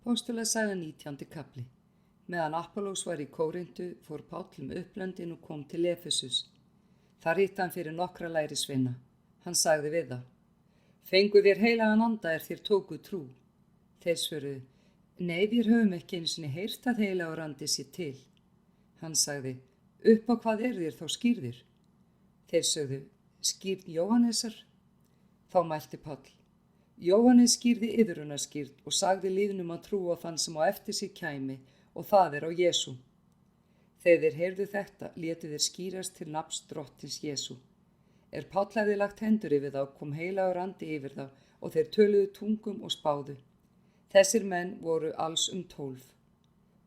Póstulasaga 19. kafli. Meðan Apollos var í Kórintu fór Páll upplöndin og kom til Efesus. Þar hitti hann fyrir nokkra lærisveina. Hann sagði við þá: Fenguð þér heilagan anda þér tókuð trú? Þeir svöruðu: Nei, við höfum ekki einu sinni heyrt að heilagur andi sé til. Hann sagði: Upp á hvað þér þá skýrðir? Þeir sögðu: Skýrn Jóhannesar. Þá mælti Páll: Jóhannes skýrði iðrunarskýrn og sagði lýðnum að trúa á þann sem á eftir sig kæmi, og það á Jesú. Þegar þeir heyrðu þetta, létu þeir skýrast til nafns drottins Jesú. Páll hefði lagt hendur yfir þá, kom heilagur andi yfir þá, og þeir töluðu tungum og spáðu. Þessir menn voru alls 12.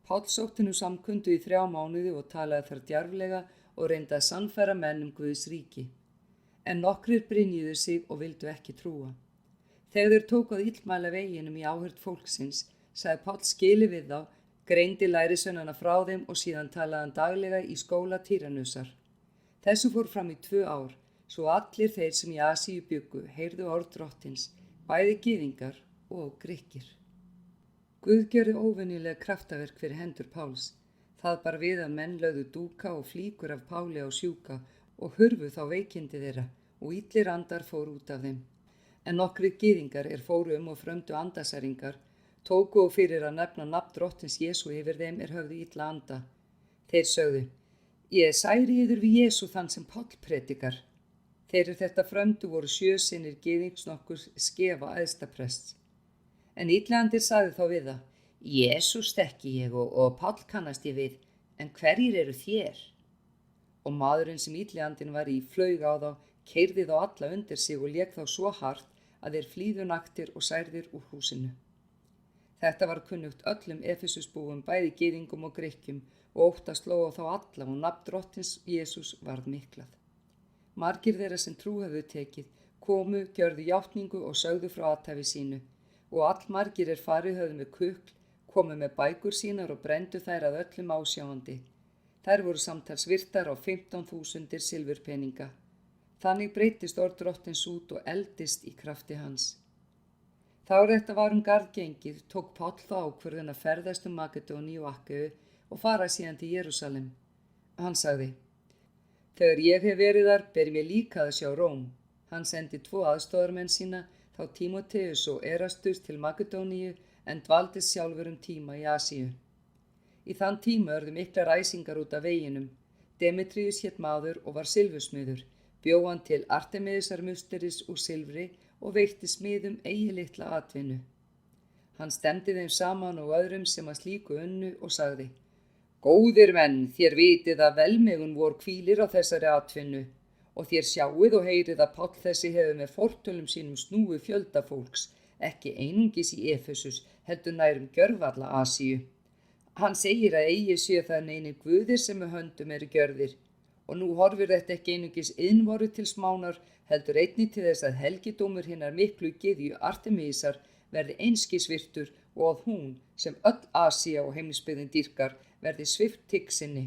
Páll sótti nú samkundu í 3 mánuði og talaði þar djarflega og reyndi að sannfæra menn Guðs ríki. En nokkrir brynjuðu sig og vildu ekki trúa. Þegar þeir tóku að illmæla veginum í áheyrn fólksins, sagði Páll skili við þá, greindi lærisveinana frá þeim og síðan talaði hann daglega í skóla Týranusar. Þessu fór fram í 2 ár, svo allir þeir sem í Asíu bjuggu heyrðu orð drottins, bæði gyðingar og Grikkir. Guð gjörði óvenjulega kraftaverk fyrir hendur Páls. Það bar við að menn lögðu dúka og flíkur af Páli á sjúka og hurfu þá veikindi þeirra og illir andar fóru út af þeim. En nokkrir gyðingar fóru og frömdu andasæringar, tóku og fyrir að nefna nafn drottins Jesú yfir þeim höfðu illa anda. Þeir sögðu: Ég særi yður við Jesú þann sem Páll predikar. Þeir þetta frömdu voru 7 synir gyðings nokkurs Skefa æðstaprests. En illandir sagði þá við það: Jesú þekki ég og Páll kannast ég við, en hverjir eru þér? Og maðurinn sem illandin var í flaug á þá, keyrði þá alla undir sig og lék þá svo hart að þeir flýðu naktir og særðir úr húsinu. Þetta var kunnugt öllum Efesusbúum, bæði gyðingum og Grikkjum, og ótta sló á þá alla og nafn drottins Jesús varð miklað. Margir þeirra sem trú hefðu tekið komu, gjörðu játningu og sögðu frá athæfi sínu, og allmargir farið höfðu með kukl, komu með bækur sínar og brenndu þær að öllum ásjáandi. Þær voru samtals virtar á 15.000 silfurpeninga. Þannig breytist orð drottins út og eldist í krafti hans. Þá þetta var garð gengið, tók Páll þá ákvörðun að ferðast Makedóníu og Akkeu og fara síðan til Jerúsalem. Hann sagði: Þegar ég hef verið þar, ber mér líka að sjá Róm. Hann sendi 2 aðstoðarmenn sína, þá Tímóteus og Erastus til Makedóníu, en dvaldist sjálfur tíma í Asíu. Í þann tíma urðu miklar æsingar út af veginum. Demetrius hét maður og var silfursmiður. Bjó hann til Artemisar musteris úr silfri og veitti smiðum litla atvinnu. Hann stefndi þeim saman og öðrum sem að slíku unnu og sagði: Góðir menn, þér vitið að velmegun vor hvílir á þessari atvinnu, og þér sjáið og heyrið að Páll þessi hefur með fortölum sínum snúið fjölda fólks, ekki einungis í Efesus, heldur nær gjörvalla Asíu. Hann segir að eigi sé það neinir guðir sem með höndum gjörðir. Og nú horfir þetta ekki einungis iðnvoru til smánar, heldur einnig til þess að helgidómur hinnar miklu gyðju Artemisar verði einskis virtur og að hún, sem öll Asía og heimsbyggðin dýrkar, verði svipt tign sinni.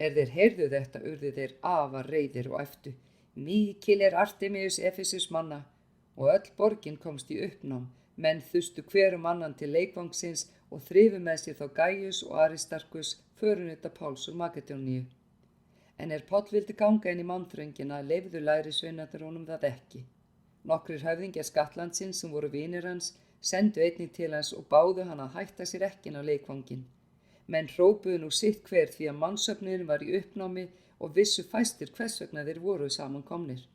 Þeir heyrðu þetta, urðu þeir afar reiðir og æptu: Mikil Artemis Efesus manna, og öll borgin komst í uppnám. Menn þustu hver annan til leikvangsins og þrifu með sér þá Gaius og Aristarkus, förunauta Páls úr Makedóníu. En Páll vildi ganga inn í mannþröngina, leyfðu lærisveinarnir honum það ekki. Nokkrir höfðingjar skattlandsins sem voru vinir hans sendu einnig til hans og báðu hann að hætta sér ekki á leikvangin. Menn hrópuðu nú sitt hver því að mannsöfnuðin var í uppnámi og vissu fæstir hvers vegna þeir voru samankomnir.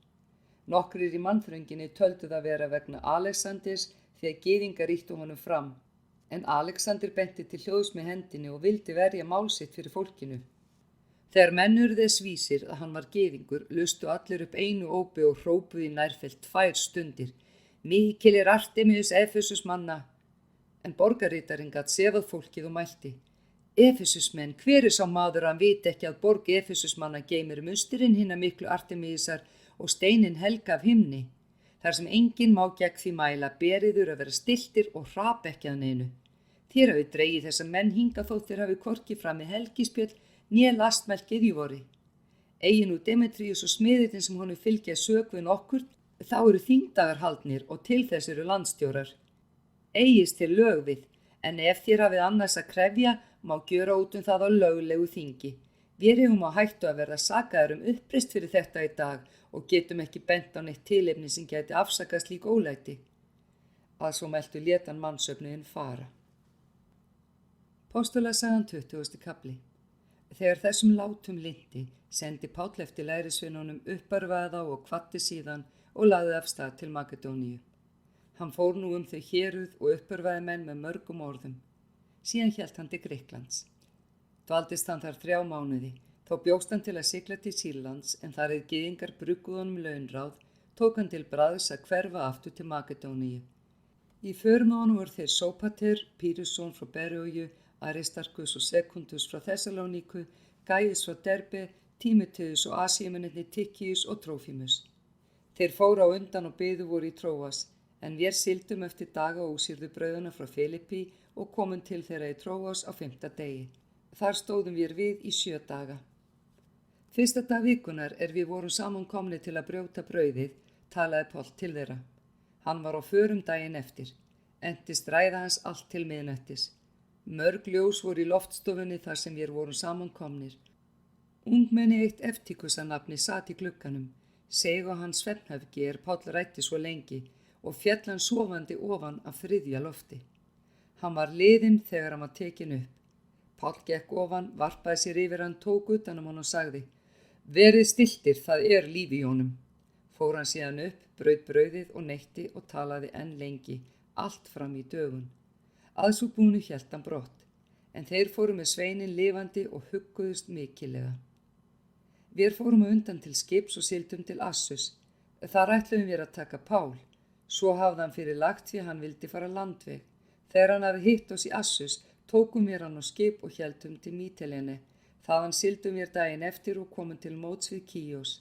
Nokkrir í mannþrönginni töldu það vera vegna Alexanders því að gyðingar ýttu honum fram. En Alexander benti til hljóðs með hendinni og vildi verja mál sitt fyrir fólkinu. Þegar menn urðu þess vísir að hann var gyðingur, lustu allir upp einu ópi og hrópuðu í nærfellt 2 stundir: Mikil Artemis Efesus manna. En borgarritarinn gat sefað fólkið og mælti: Efesusmenn, hver sá maður að hann viti ekki að borg Efesusmanna geymir musturinn hinna miklu Artemisar og steinin helga af himni? Þar sem enginn má gegn því mæla, beriður að vera stiltir og hrap ekki að neinu. Þér hafið dregið þessa menn hingað þótt þér hafið hvorki frammi helgispjöll né lastmælt gyðjuvori. Eigi nú Demetrius og smiðirinn sem honum fylgja sök við nokkur, þá þingdagar haldnir og til þess landstjórar. Eigist þér lög við En ef þér hafið annars að krefja, má gjöra út það á löglegu þingi. Við eigum á hættu að verða sakaðir uppreist fyrir þetta í dag og getum ekki bent á neitt tilefni sem gæti afsakað slík ólæti. Að svo meltu lét hann mannsöfnuðinn fara. Postulasagan 20. kapli. Þegar þessum látum linnti, sendi Páll eftir lærisveinunum uppörvaði þá og hvatti síðan og lagði af stað til Makedóníu. Hann fór nú þau héruð og uppörvaði menn með mörgum orðum. Síðan hélt hann til Grikklands. Dvaldist hann þar 3 mánuði, þá bjóst hann til að sigla til Sýrlands, en þar gyðingar brugguðu honum launráð, tók hann til bragðs að hverfa aftur til Makedóníu. Í för með honum voru þeir Sópater, Pírusson frá Beróju, Aristarkus og Sekundus frá Þessalóníku, Gaius frá Derbe, Tímoteus og Asíumennirnir Tykkíus og Trófímus. Þeir fóru á undan og biðu voru í Tróas, en vér sigldum eftir daga og úsýrðu brauðuna frá Filippi og komum til þeirra í Tróas á 5. degi. Þar stóðum við í 7 daga. 1. dag vikunar við vorum samankomni til að brjóta brauðið, talaði Páll til þeirra. Hann var á förum daginn eftir, entist ræða hans allt til miðnættis. Mörg ljós voru í loftstofunni þar sem við vorum samankomnir. Ungmenni eitt Eftíkusa nafni sat í glugganum, seg og hans svefnhöfgi Páll rætti svo lengi og féll hann sofandi ofan af 3. lofti. Hann var liðinn þegar hann var tekinn upp. Páll gekk ofan, varpaði sér yfir hann, tók utan hann og sagði: Verið stilltir, það líf í honum. Fór hann síðan upp, braut brauðið og neytti og talaði enn lengi, allt fram í dögun. Að svo búnu hélt hann brott, en þeir fóru með sveinin lifandi og hugguðust mikillega. Við fórum á undan til skips og sigldum til Assus. Þar ætluðum við að taka Pál. Svo hafði hann fyrir lagt því hann vildi fara landveg. Þegar hann hafði hitt oss í Assus, tókum við hann á skip og héldum til Mítilene. Þaðan sigldum við daginn eftir og komum til móts við Kíos.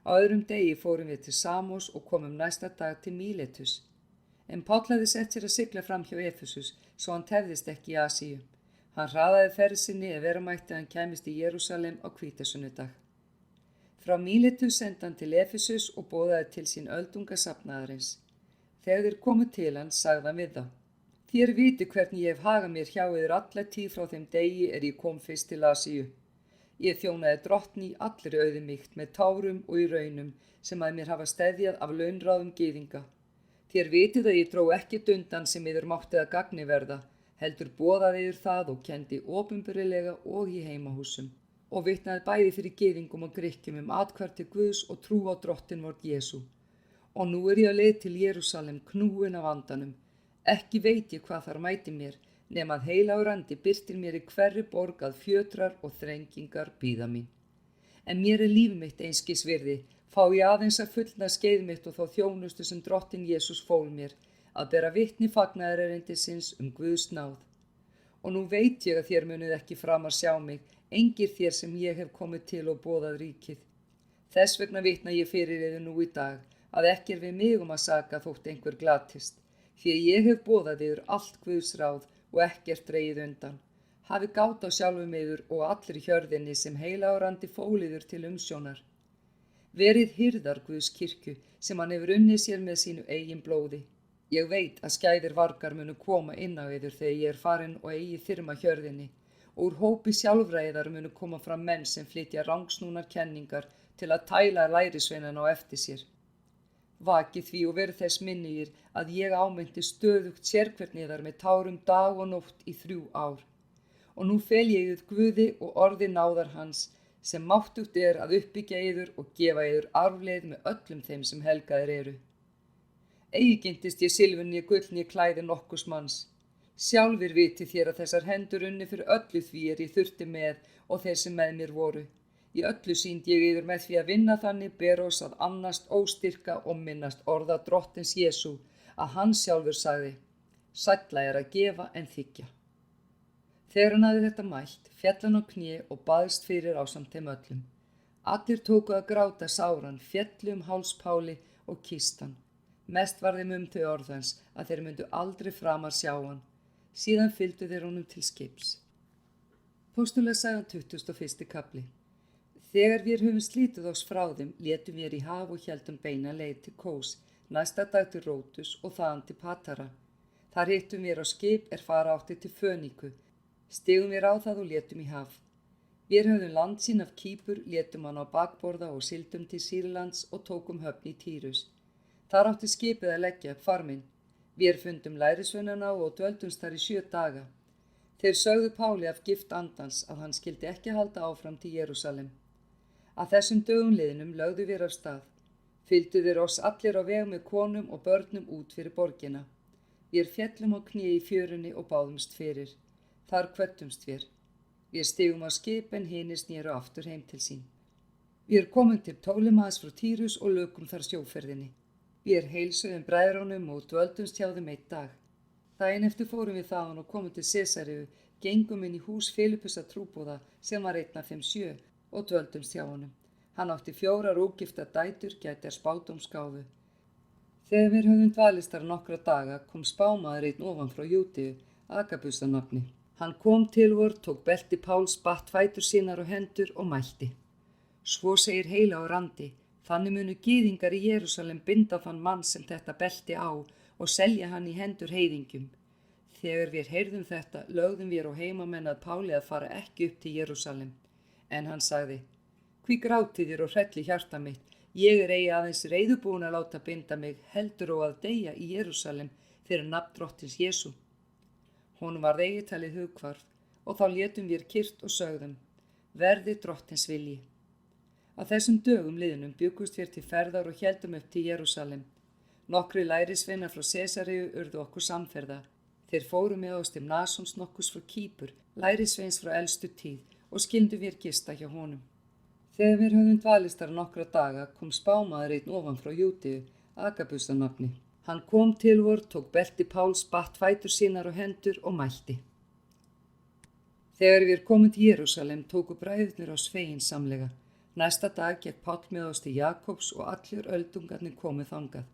Á öðrum degi fórum við til Samos og komum næsta dag til Míletus. En Páll hafði sett sér að sigla fram hjá Efesus, svo hann tefðist ekki í Asíu. Hann hraðaði ferð sinni vera mætti hann kæmist í Jerúsalem á hvítasunnudag. Frá Míletus sendi hann til Efesus og boðaði til sín öldungasafnaðarins. Þegar þeir komu til hann, sagði hann við þá: Þér viti hvernig ég hef hagað mér hjá yður alla tíð frá þeim degi ég kom fyrst til Asíu. Ég þjónaði drottni í allri auðmýkt með tárum og í raunum sem að mér hafa steðjað af launráðum gyðinga. Þér vitið að ég dró ekkert undan sem yður mátti að gagni verða, heldur boðaði yður það og kendi opinberilega og í heimahúsum og vitnaði bæði fyrir gyðingum og Grikkjum athvarf til Guðs og trú á drottin vort Jesú. Og nú ég á leið til Jerúsalem knúin af andanum. Ekki veit ég hvað þar mæti mér, nema að heilagur andi birtir mér í hverri borg að fjötrar og þrengingar bíða mín. En mér líf mitt einskis virði, fá ég aðeins að fullna skeið mitt og þá þjónustu sem drottin Jesús fól mér, að bera vitni fagnaðarerindisins Guðs náð. Og nú veit ég að þér munið ekki framar sjá mig, engir þér sem ég hef komið til og boðað ríkið. Þess vegna vitna ég fyrir yður nú í dag, að ekki við mig að saka þótt einhver glatist, því ég hef boðað yður allt Guðs ráð og ekkert dregið undan. Hafi gát á sjálfum yður og allri hjörðinni sem heilagur andi fól yður til umsjónar. Verið hirðar Guðs kirkju sem hann hefur unnið sér með sínu eigin blóði. Ég veit að skæðir vargar munu koma inn á yður þegar ég farin og eigi þyrma hjörðinni, og úr hópi sjálfræðar munu koma fram menn sem flytja rangsnúnar kenningar til að tæla lærisveinana á eftir sér. Vakið því og verið þess minnigir að ég ámyndi stöðugt sérhvern yðar með tárum dag og nótt í 3 ár. Og nú fel ég yður Guði og orði náðar hans, sem máttugt að uppbyggja yður og gefa yður arfleið með öllum þeim sem helgaðir eru. Eigi gintist ég silfunni og gullni klæði nokkurs manns. Sjálfir viti þér að þessar hendur unni fyrir öllu því ég þurfti með og þeir sem með mér voru. Í öllu sýnd ég yður með því að vinna þannig beros að annast óstyrka og minnast orða drottins Jesú, að hann sjálfur sagði: Sælla að gefa en þiggja. Þegar hann hafði þetta mælt, féll hann á kné og baðst fyrir ásamt þeim öllum. Allir tóku að gráta sáran, féllu háls Páli og kysst hann. Mest var þeim þau orðans að þeir myndu aldrei framar sjá hann. Síðan fylgdu þeir honum til skips. Postulasagan 21. kapli. Þegar við höfum slítið oss frá þeim, létum við í haf og héldum beina leið til Kós, næsta dag til Rótus og þaðan til Patara. Þar hittum við á skip fara átti til Föníku. Stigum við á það og létum í haf. Við höfðum landsýn af Kýpur, létum hann á bakborða og sigldum til Sýrlands og tókum höfn í Týrus. Þar átti skipið að leggja upp farminn. Við fundum lærisveinana og dvöldumst þar í 7 daga. Þeir sögðu Páli af gift andans að hann skyldi ekki halda áfram til Jerúsalem. Að þessum dögum liðnum lögðu við af stað. Fylgdu þeir oss allir á veg með konum og börnum út fyrir borgina. Við féllum á kné í fjörunni og báðumst fyrir. Þar kvöddumst við. Við stigum á skip en hinir snéru aftur heim til sín. Við komum til Ptólemaðs frá Týrus og lukum þar sjóferðinni. Við heilsuðum bræðrunum og dvöldumst hjá þeim 1 dag. Daginn eftir fórum við þaðan og komum til Sesaríu, gengum inn í hús Filippusar trúboða sem var einn af þeim 7 og dvöldumst hjá honum. Hann átti 4 ógiftar dætur, gæti spádómsgáfu. Þegar við höfðum dvalist þar nokkra daga kom spámaður einn ofan frá Júdíu, Agabus að nafni. Hann kom til vor, tók belti Páls, batt fætur sínar og hendur og mælti. Svo segir heila á randi, þannig munu gyðingar í Jerúsalem binda þann mann sem þetta belti á og selja hann í hendur heiðingjum. Þegar við heyrðum þetta, lögðum við á heimamenn að Páli að fara ekki upp til Jerúsalem. En hann sagði, hví grátið þér og hrelli hjarta mitt, ég eigi aðeins reiðubúin að láta binda mig heldur og að deyja í Jerúsalem fyrir nafn drottins Jesú. Honum varð eigi talið hugkvarf og þá létum við kyrrt og sögðum, verði drottins vilji. Að þessum dögum liðnum bjuggust við til ferðar og héldum upp til Jerúsalem. Nokkri lærisveinar frá Sesaríu urðu okkur samferða. Þeir fóru með oss til Nasons nokkurs frá Kýpur, lærisveins frá elstu tíð og skildum við gista hjá honum. Þegar við höfðum dvalist þar nokkra daga kom spámaður einn ofan frá Júdíu, Agabus að nafni. Hann kom til vor, tók belti Páls, batt fætur sínar og hendur og mælti. Þegar við komum til Jerúsalem tóku bræðurnir oss feginsamlega. Næsta dag gekk Páll með oss til Jakobs og allir öldungarnir komu þangað.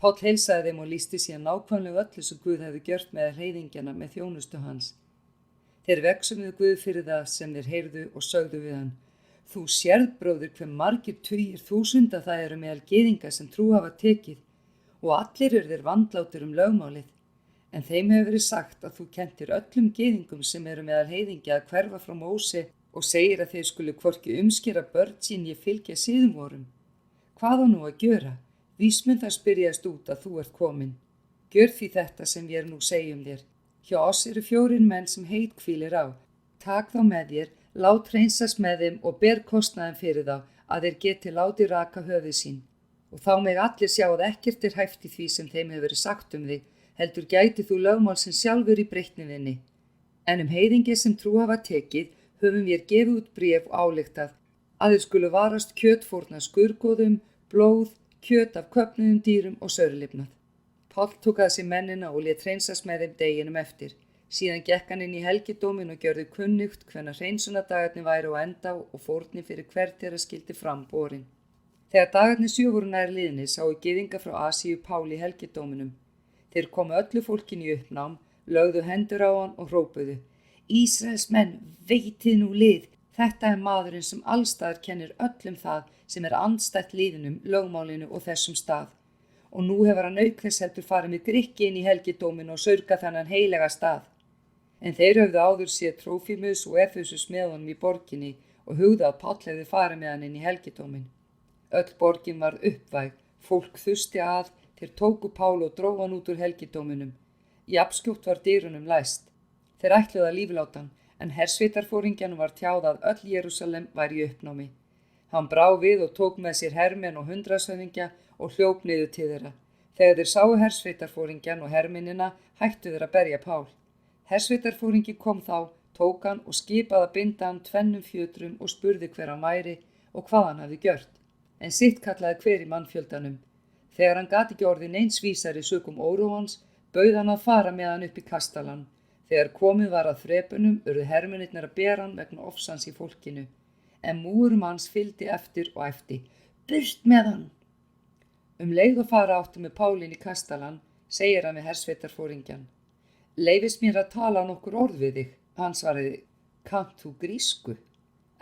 Páll heilsaði þeim og lýsti síðan nákvæmlega öllu sem Guð hefði gjört með heiðingjana með þjónustu hans. Þeir vegsumuðu Guð fyrir það sem þeir heyrðu og sögðu við hann. Þú sérð, bróðir, hve margir tugir þúsunda það eru meðal gyðinga sem trú hafa tekið og allir eru þeir vandlátir lögmálið. En þeim hefur verið sagt að þú kenntir öllum gyðingum sem eru meðal heiðingja að hverfa frá Móse og segir að þeir skulu hvorki umskera börn sín ég fylgja siðum vorum. Hvað á nú að gjöra? Vís mun það spyrjast út að þú ert komin. Gjör því þetta sem við nú segjum þér. Hjá oss eru 4 menn sem heit hvílir á. Tak þá með þér, lát hreinsast með þeim og ber kostnaðin fyrir þá að þeir geti láti raka höfuð sín. Og þá meg allir sjá að ekkert hæft í því sem þeim hefur verið sagt þig, heldur gæti þú lögmálsins sjálfur í breytniðinni. En heiðingi sem trú hafa tekið, höfum við gefið út bréf og ályktað að þeir skulu varast kjötfórna skurgóðum, blóð, kjöt af köpnuðum dýrum og sörlifnað. Páll tók að sér mennina og lét hreinsast með þeim deginum eftir. Síðan gekk hann inn í helgidómin og gjörði kunnugt hvenær hreinsunardagarnir væru á enda og fórnir fyrir hvert þeirra skyldi fram borin. Þegar dagarnir 7 voru nær liðnir sáu gyðinga frá Asíu Pál í helgidóminum. Þeir komu öllu fólkinu í uppnám, lögðu hendur á hann og hrópuðu. Ísraels menn, veitið nú lið, þetta maðurinn sem allstaðar kennir öllum það sem andstætt liðinum, lögmálinu og þessum stað. Og nú hefur hann auk þess heldur farið með Grikki inn í helgidóminu og saurgað þennan heilaga stað. En þeir höfðu áður séð Trófímus og Efesus með honum í borginni og hugðu að Páll hefði farið með hann inn í helgidómin. Öll borgin varð uppvæg, fólk þusti að, þeir tóku Pál og drófu hann út úr helgidóminum. Jafnskjótt var dyrunum læst. Þeir ætluðu að lífláta hann, en hersveitarforingjanum var tjáð að öll Jerúsalem væri í uppnámi. Hann brá við og tók með sér hermenn og 100 og hljóp niður til þeirra. Þegar þeir sáu hersveitarforingjan og hermennina hættu þeir að berja Pál. Hersveitarforingi kom þá, tók hann og skipaði að binda hann 2 fjötrum og spurði hver hann væri og hvað hann hafði gjört. En sitt kallaði hver í mannfjöldanum. Þegar hann gat ekki orðið neins vísari sökum óróans, bauð hann að fara með hann upp í kastalann. Þegar komið var að þrepunum urðu hermennirnir að bera hann vegna ofsans í fólkinu. En múgur manns fylgdi eftir og æpti, burt með hann! Leið og fara áttu með Pálinn í kastalann, segir hann við hersveitarforingjan. Leifist mér að tala nokkur orð við þig. Hann svaraði, kannt þú grísku?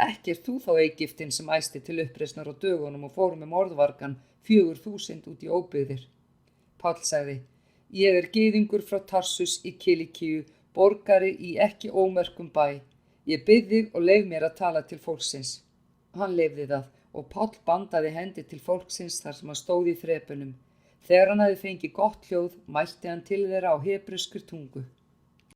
Ekki þú þá Egyptinn sem æsti til uppreisnar á dögunum og fór með morðvargan 4.000 út í óbyggðir. Páll sagði, Ég er gyðingur frá Tarsus í Kilikíu, borgari í ekki ómerkum bæ. Ég bið þig og leyf mér að tala til fólksins. Hann leyfði það og Páll bandaði hendi til fólksins þar sem hann stóð í þrepunum. Þegar hann hafði fengið gott hljóð, mælti hann til þeirra á hebresku tungu.